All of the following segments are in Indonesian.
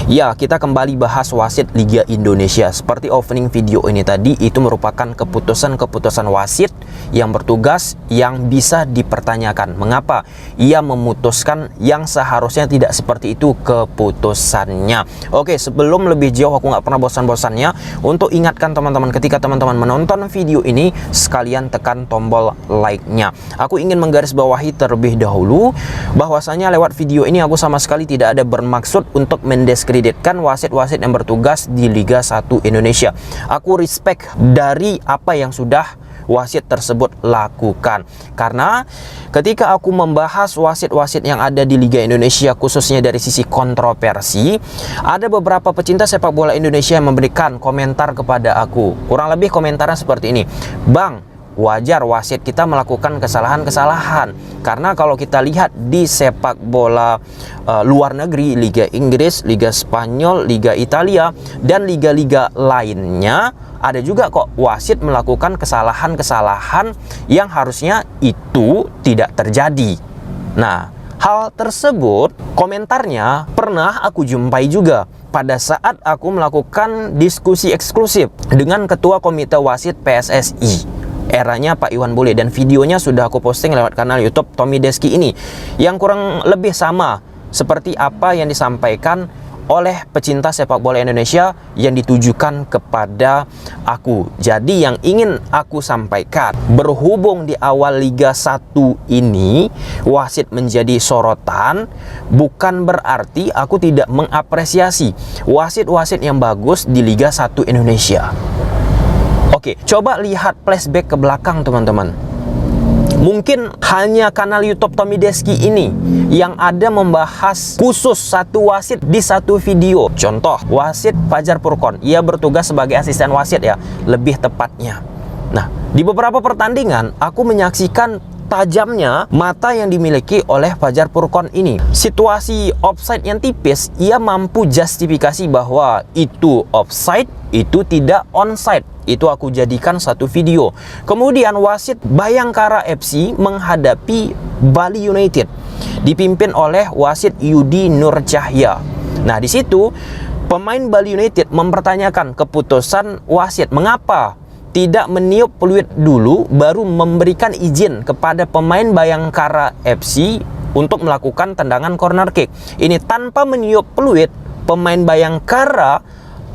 Ya, kita kembali bahas wasit Liga Indonesia. Seperti opening video ini tadi, itu merupakan keputusan-keputusan wasit yang bertugas yang bisa dipertanyakan. Mengapa ia memutuskan yang seharusnya tidak seperti itu keputusannya? Oke, sebelum lebih jauh, aku nggak pernah bosan-bosannya untuk ingatkan teman-teman, ketika teman-teman menonton video ini, sekalian tekan tombol like-nya. Aku ingin menggarisbawahi terlebih dahulu bahwasanya lewat video ini aku sama sekali tidak ada bermaksud untuk mendiskreditkan wasit-wasit yang bertugas di Liga 1 Indonesia. Aku respect dari apa yang sudah wasit tersebut lakukan. Karena ketika aku membahas wasit-wasit yang ada di Liga Indonesia, khususnya dari sisi kontroversi, ada beberapa pecinta sepak bola Indonesia yang memberikan komentar kepada aku. Kurang lebih komentarnya seperti ini. Bang, wajar wasit kita melakukan kesalahan-kesalahan, karena kalau kita lihat di sepak bola luar negeri, Liga Inggris, Liga Spanyol, Liga Italia, dan liga-liga lainnya, ada juga kok wasit melakukan kesalahan-kesalahan yang harusnya itu tidak terjadi. Nah, hal tersebut komentarnya pernah aku jumpai juga pada saat aku melakukan diskusi eksklusif dengan Ketua Komite Wasit PSSI eranya Pak Iwan Bule, dan videonya sudah aku posting lewat kanal YouTube Tommy Deski ini, yang kurang lebih sama seperti apa yang disampaikan oleh pecinta sepak bola Indonesia yang ditujukan kepada aku. Jadi yang ingin aku sampaikan, berhubung di awal Liga 1 ini wasit menjadi sorotan, bukan berarti aku tidak mengapresiasi wasit-wasit yang bagus di Liga 1 Indonesia. Oke, coba lihat flashback ke belakang teman-teman. Mungkin hanya kanal YouTube Tommy Deski ini yang ada membahas khusus satu wasit di satu video. Contoh, wasit Fajar Purkon. Ia bertugas sebagai asisten wasit ya, lebih tepatnya. Nah, di beberapa pertandingan aku menyaksikan tajamnya mata yang dimiliki oleh Fajar Purkon ini. Situasi offside yang tipis, ia mampu justifikasi bahwa itu offside, itu tidak onside. Itu aku jadikan satu video. Kemudian wasit Bayangkara FC menghadapi Bali United, dipimpin oleh wasit Yudi Nur Cahya. Nah, di situ pemain Bali United mempertanyakan keputusan wasit. Mengapa tidak meniup peluit dulu baru memberikan izin kepada pemain Bayangkara FC untuk melakukan tendangan corner kick? Ini tanpa meniup peluit, pemain Bayangkara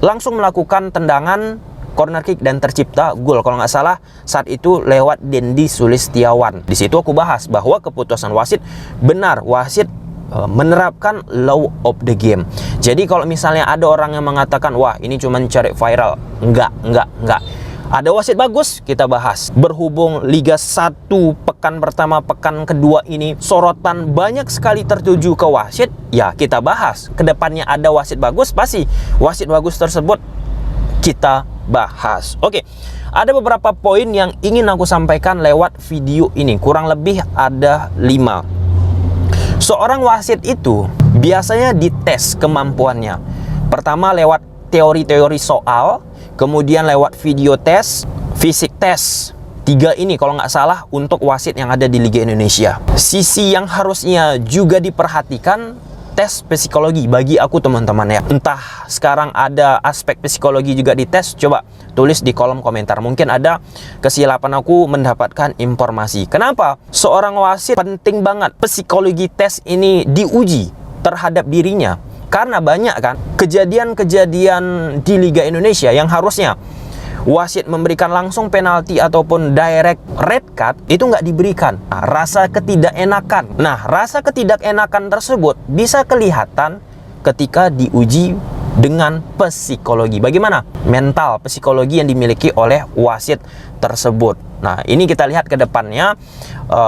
langsung melakukan tendangan corner kick dan tercipta gol. Kalau nggak salah saat itu lewat Dendi Sulistiawan. Di situ aku bahas bahwa keputusan wasit benar, wasit menerapkan law of the game. Jadi kalau misalnya ada orang yang mengatakan wah ini cuma cari viral, enggak. Ada wasit bagus, kita bahas. Berhubung Liga 1 pekan pertama, pekan kedua ini sorotan banyak sekali tertuju ke wasit, ya kita bahas. Kedepannya ada wasit bagus, pasti wasit bagus tersebut kita bahas. Oke, ada beberapa poin yang ingin aku sampaikan lewat video ini. Kurang lebih ada 5. Seorang wasit itu biasanya dites kemampuannya. Pertama lewat teori-teori soal, kemudian lewat video tes, fisik tes. 3 ini kalau nggak salah untuk wasit yang ada di Liga Indonesia. Sisi yang harusnya juga diperhatikan, tes psikologi bagi aku teman-teman ya. Entah sekarang ada aspek psikologi juga di tes, coba tulis di kolom komentar. Mungkin ada kesilapan aku mendapatkan informasi. Kenapa seorang wasit penting banget psikologi tes ini diuji terhadap dirinya? Karena banyak kan kejadian-kejadian di Liga Indonesia yang harusnya wasit memberikan langsung penalti ataupun direct red card, itu nggak diberikan. Nah, rasa ketidakenakan. Nah, rasa ketidakenakan tersebut bisa kelihatan ketika diuji dengan psikologi. Bagaimana mental psikologi yang dimiliki oleh wasit tersebut. Nah, ini kita lihat ke depannya.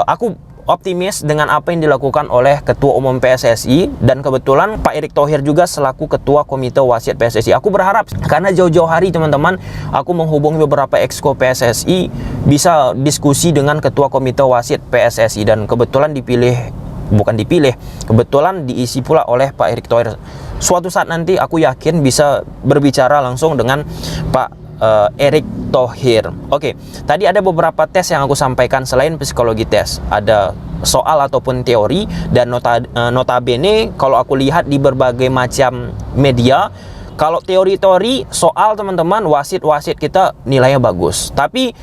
Aku optimis dengan apa yang dilakukan oleh Ketua Umum PSSI, dan kebetulan Pak Erick Thohir juga selaku Ketua Komite Wasit PSSI. Aku berharap, karena jauh-jauh hari teman-teman aku menghubungi beberapa exco PSSI, bisa diskusi dengan Ketua Komite Wasit PSSI, dan kebetulan kebetulan diisi pula oleh Pak Erick Thohir. Suatu saat nanti aku yakin bisa berbicara langsung dengan Pak Erick Thohir. Oke, tadi ada beberapa tes yang aku sampaikan selain psikologi tes. Ada soal ataupun teori. Dan notabene kalau aku lihat di berbagai macam media, kalau teori-teori soal teman-teman, wasit kita nilainya bagus. Tapi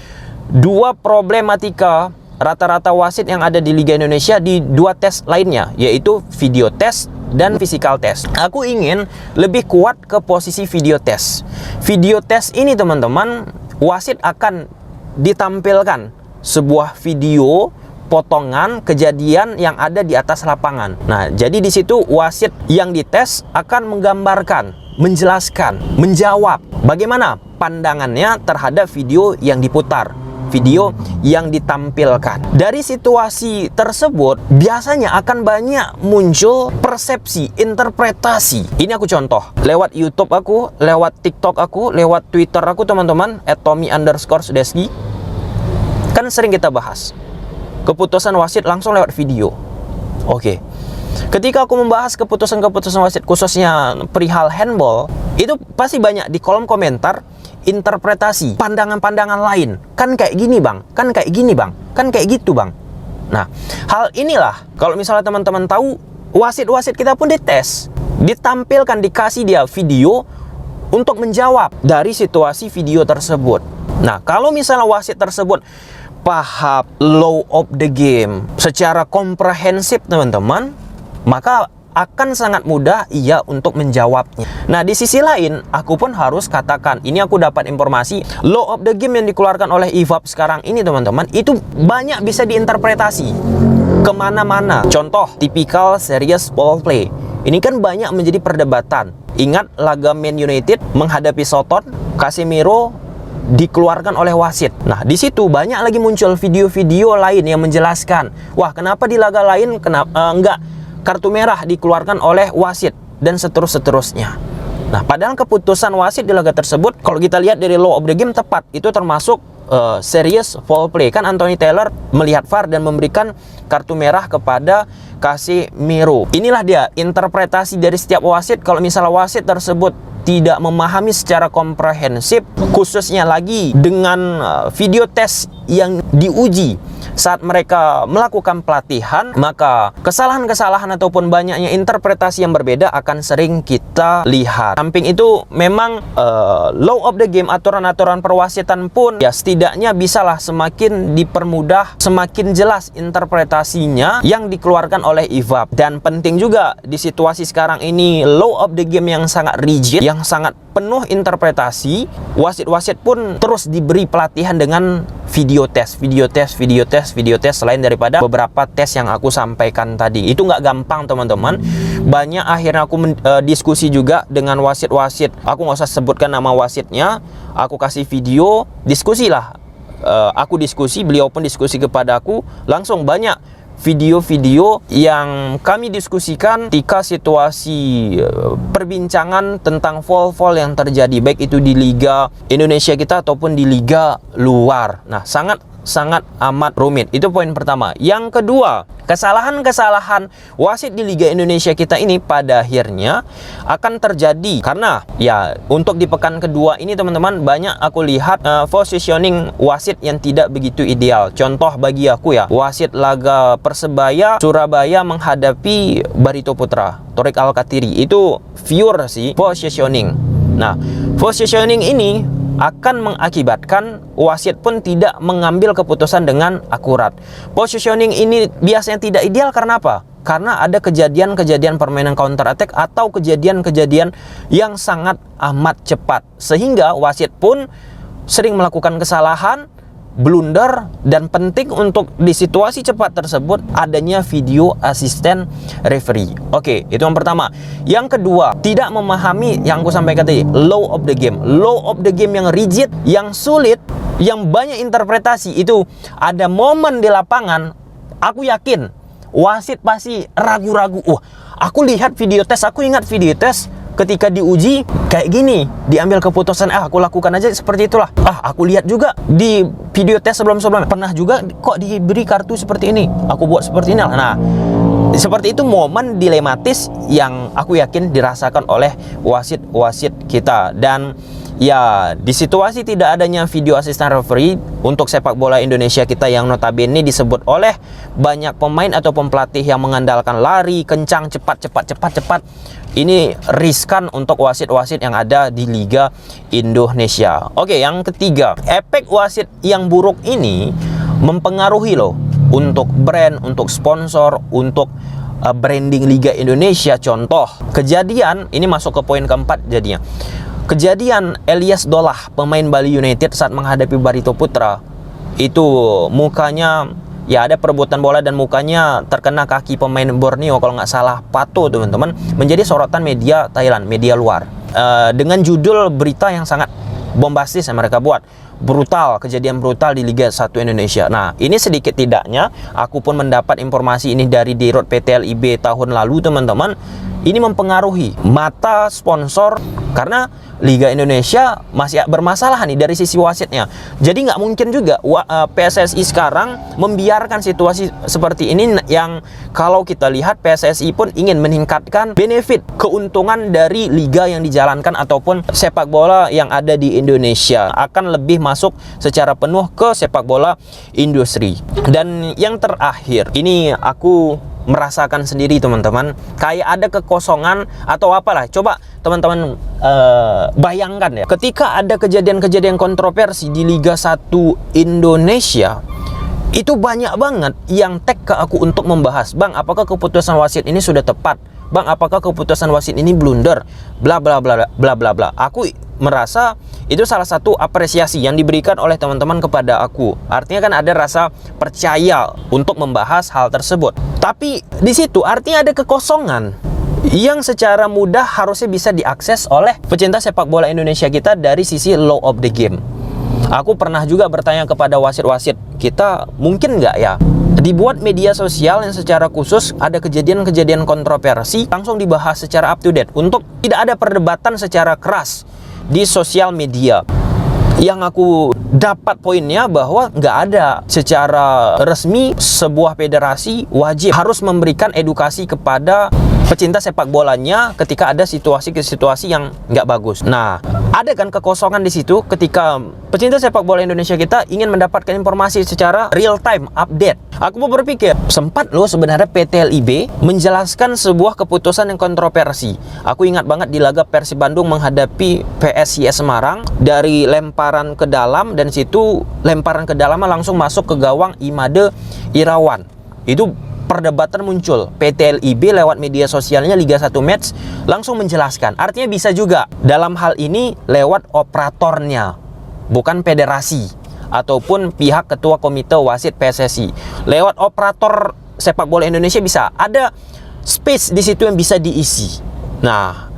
dua problematika rata-rata wasit yang ada di Liga Indonesia di dua tes lainnya, yaitu video test dan physical test. Aku ingin lebih kuat ke posisi video test. Video test ini teman-teman, wasit akan ditampilkan sebuah video potongan kejadian yang ada di atas lapangan. Nah, jadi di situ wasit yang dites akan menggambarkan, menjelaskan, menjawab bagaimana pandangannya terhadap video yang diputar, video yang ditampilkan. Dari situasi tersebut biasanya akan banyak muncul persepsi, interpretasi. Ini aku contoh lewat YouTube aku, lewat TikTok aku, lewat Twitter aku teman-teman, @tommy_deski. Kan sering kita bahas keputusan wasit langsung lewat video. Oke. Ketika aku membahas keputusan-keputusan wasit khususnya perihal handball, itu pasti banyak di kolom komentar interpretasi, pandangan-pandangan lain. Kan kayak gini bang, kan kayak gini bang, kan kayak gitu bang. Nah, hal inilah kalau misalnya teman-teman tahu, wasit-wasit kita pun dites, ditampilkan, dikasih dia video untuk menjawab dari situasi video tersebut. Nah, kalau misalnya wasit tersebut paham law of the game secara komprehensif teman-teman, maka akan sangat mudah ia untuk menjawabnya. Nah, di sisi lain, aku pun harus katakan, ini aku dapat informasi, law of the game yang dikeluarkan oleh IFAB sekarang ini teman-teman, itu banyak bisa diinterpretasi kemana-mana. Contoh, tipikal serious ball play. Ini kan banyak menjadi perdebatan. Ingat laga Man United menghadapi Soton, Casemiro dikeluarkan oleh wasit. Nah, di situ banyak lagi muncul video-video lain yang menjelaskan, wah kenapa di laga lain enggak kartu merah dikeluarkan oleh wasit, dan seterusnya. Nah, padahal keputusan wasit di laga tersebut, kalau kita lihat dari law of the game tepat, itu termasuk serious foul play. Kan Anthony Taylor melihat VAR dan memberikan kartu merah kepada Casemiro. Inilah dia interpretasi dari setiap wasit. Kalau misalnya wasit tersebut tidak memahami secara komprehensif, khususnya lagi dengan video tes yang diuji saat mereka melakukan pelatihan, maka kesalahan-kesalahan ataupun banyaknya interpretasi yang berbeda akan sering kita lihat. Samping itu memang law of the game, aturan-aturan perwasitan pun ya setidaknya bisalah semakin dipermudah, semakin jelas interpretasinya yang dikeluarkan oleh IFAB. Dan penting juga di situasi sekarang ini, law of the game yang sangat rigid, yang sangat penuh interpretasi, wasit-wasit pun terus diberi pelatihan dengan video tes selain daripada beberapa tes yang aku sampaikan tadi. Itu nggak gampang teman-teman. Banyak akhirnya aku diskusi juga dengan wasit-wasit. Aku nggak usah sebutkan nama wasitnya, aku kasih video, diskusi lah. Aku diskusi, beliau pun diskusi kepada aku. Langsung banyak video-video yang kami diskusikan ketika situasi perbincangan tentang foul-foul yang terjadi, baik itu di Liga Indonesia kita ataupun di liga luar. Nah, sangat amat rumit. Itu poin pertama. Yang kedua, kesalahan-kesalahan wasit di Liga Indonesia kita ini pada akhirnya akan terjadi karena ya untuk di pekan kedua ini teman-teman, banyak aku lihat positioning wasit yang tidak begitu ideal. Contoh bagi aku ya, wasit laga Persebaya Surabaya menghadapi Barito Putra, Torik Alkatiri, itu pure sih positioning. Nah, positioning ini akan mengakibatkan wasit pun tidak mengambil keputusan dengan akurat. Positioning ini biasanya tidak ideal karena apa? Karena ada kejadian-kejadian permainan counter attack atau kejadian-kejadian yang sangat amat cepat, sehingga wasit pun sering melakukan kesalahan, blunder. Dan penting untuk di situasi cepat tersebut adanya video asisten referee. Oke, itu yang pertama. Yang kedua, tidak memahami yang aku sampaikan tadi, law of the game. Law of the game yang rigid, yang sulit, yang banyak interpretasi. Itu ada momen di lapangan, aku yakin wasit pasti ragu-ragu. Aku lihat video tes, aku ingat video tes ketika diuji kayak gini, diambil keputusan, aku lakukan aja seperti itulah. Aku lihat juga di video tes sebelum-sebelumnya, pernah juga kok diberi kartu seperti ini, aku buat seperti ini. Nah, Seperti itu momen dilematis yang aku yakin dirasakan oleh wasit-wasit kita. Dan ya, di situasi tidak adanya video assistant referee untuk sepak bola Indonesia kita yang notabene disebut oleh banyak pemain ataupun pelatih yang mengandalkan lari kencang, cepat. Ini riskan untuk wasit-wasit yang ada di Liga Indonesia. Oke, yang ketiga, efek wasit yang buruk ini mempengaruhi loh untuk brand, untuk sponsor, untuk branding Liga Indonesia. Contoh, kejadian ini masuk ke poin keempat jadinya. Kejadian Elias Dolah, pemain Bali United saat menghadapi Barito Putra, itu mukanya ya ada perebutan bola dan mukanya terkena kaki pemain Borneo kalau nggak salah, Pato teman-teman, menjadi sorotan media Thailand, media luar, dengan judul berita yang sangat bombastis yang mereka buat. Brutal, kejadian brutal di Liga 1 Indonesia. Nah, ini sedikit tidaknya aku pun mendapat informasi ini dari Dirut PT LIB tahun lalu teman-teman. Ini mempengaruhi mata sponsor karena Liga Indonesia masih bermasalah nih dari sisi wasitnya. Jadi nggak mungkin juga PSSI sekarang membiarkan situasi seperti ini, yang kalau kita lihat PSSI pun ingin meningkatkan benefit keuntungan dari liga yang dijalankan ataupun sepak bola yang ada di Indonesia, akan lebih masuk secara penuh ke sepak bola industri. Dan yang terakhir, ini aku merasakan sendiri teman-teman, kayak ada kekosongan atau apalah. Coba teman-teman bayangkan ya, ketika ada kejadian-kejadian kontroversi di Liga 1 Indonesia, itu banyak banget yang tag ke aku untuk membahas, "Bang, apakah keputusan wasit ini sudah tepat? Bang, apakah keputusan wasit ini blunder? Bla bla bla bla bla bla." Aku merasa itu salah satu apresiasi yang diberikan oleh teman-teman kepada aku. Artinya kan ada rasa percaya untuk membahas hal tersebut. Tapi di situ artinya ada kekosongan yang secara mudah harusnya bisa diakses oleh pecinta sepak bola Indonesia kita dari sisi law of the game. Aku pernah juga bertanya kepada wasit-wasit kita, mungkin nggak ya dibuat media sosial yang secara khusus ada kejadian-kejadian kontroversi langsung dibahas secara up to date, untuk tidak ada perdebatan secara keras di sosial media. Yang aku dapat poinnya bahwa nggak ada secara resmi sebuah federasi wajib harus memberikan edukasi kepada pecinta sepak bolanya ketika ada situasi-situasi yang nggak bagus. Nah, ada kan kekosongan di situ ketika pecinta sepak bola Indonesia kita ingin mendapatkan informasi secara real time, update. Aku mau berpikir, sempat loh sebenarnya PT LIB menjelaskan sebuah keputusan yang kontroversi. Aku ingat banget di laga Persib Bandung menghadapi PSIS Semarang, dari lemparan ke dalam, dan situ lemparan ke dalam langsung masuk ke gawang Imade Irawan. Itu perdebatan muncul. PT LIB lewat media sosialnya Liga 1 Match langsung menjelaskan. Artinya bisa juga dalam hal ini lewat operatornya, bukan federasi ataupun pihak ketua komite wasit PSSI. Lewat operator sepak bola Indonesia bisa ada space di situ yang bisa diisi. Nah,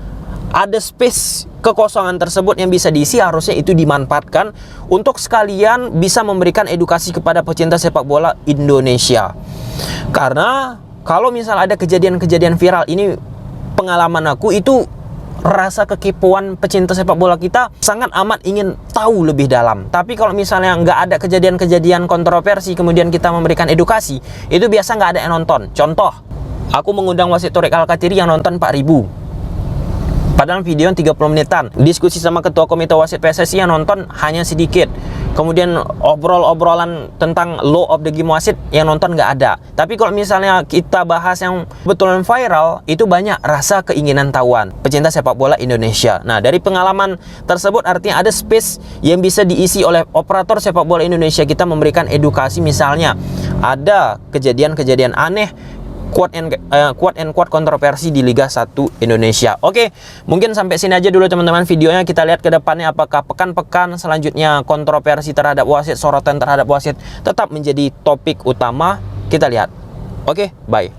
ada space kekosongan tersebut yang bisa diisi, harusnya itu dimanfaatkan untuk sekalian bisa memberikan edukasi kepada pecinta sepak bola Indonesia. Karena kalau misalnya ada kejadian-kejadian viral ini, pengalaman aku itu rasa kekepoan pecinta sepak bola kita sangat amat ingin tahu lebih dalam. Tapi kalau misalnya nggak ada kejadian-kejadian kontroversi kemudian kita memberikan edukasi, itu biasa nggak ada yang nonton. Contoh, aku mengundang wasit Torik Al-Katiri yang nonton 4.000, padahal video 30 menitan. Diskusi sama ketua komite wasit PSSI yang nonton hanya sedikit. Kemudian obrolan tentang law of the game wasit yang nonton nggak ada. Tapi kalau misalnya kita bahas yang betulan viral, itu banyak rasa keinginan tahuan pecinta sepak bola Indonesia. Nah, dari pengalaman tersebut artinya ada space yang bisa diisi oleh operator sepak bola Indonesia kita memberikan edukasi. Misalnya ada kejadian-kejadian aneh, quote and quote kontroversi di Liga 1 Indonesia. Oke, mungkin sampai sini aja dulu teman-teman videonya. Kita lihat ke depannya apakah pekan-pekan selanjutnya kontroversi terhadap wasit, sorotan terhadap wasit tetap menjadi topik utama. Kita lihat. Oke, bye.